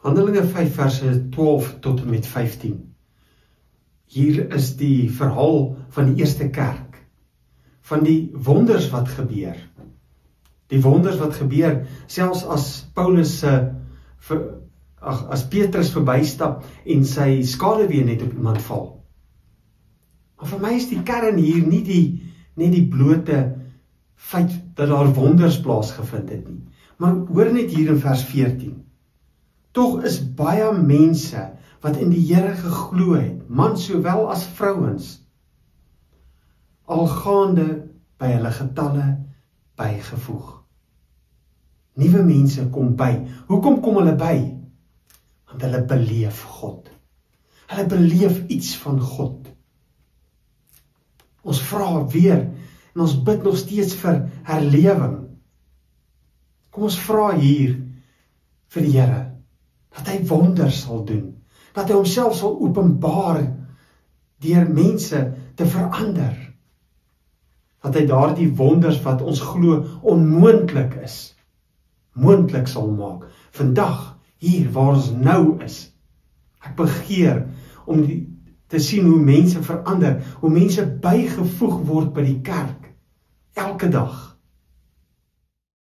Handelinge 5 verse 12 tot en met 15. Hier is die verhaal van die eerste kerk, van die wonders wat gebeur. Die wonders wat gebeur, selfs as as Petrus verbystap en sy skaduwee net op iemand val. Maar vir my is die kern hier nie die blote feit dat daar wonders plaasgevind het nie. Maar hoor net hier in vers 14. Tog is baie mense wat in die Here geglo het, mans sowel as vrouens, al gaande by hulle getalle bygevoeg. Nuwe mense kom by. Hoekom kom hulle by? Want hulle beleef God. Hulle beleef iets van God. Ons vra weer, en ons bid nog steeds vir herlewing. Kom ons vra hier vir die Here, dat hy wonders sal doen, dat hy homself sal openbaar deur mense te verander, dat hy daardie wonders wat ons glo onmoontlik is, moontlik sal maak, vandag, hier waar ons nou is. Ek begeer om te sien hoe mense verander, hoe mense bygevoeg word by die kerk, elke dag.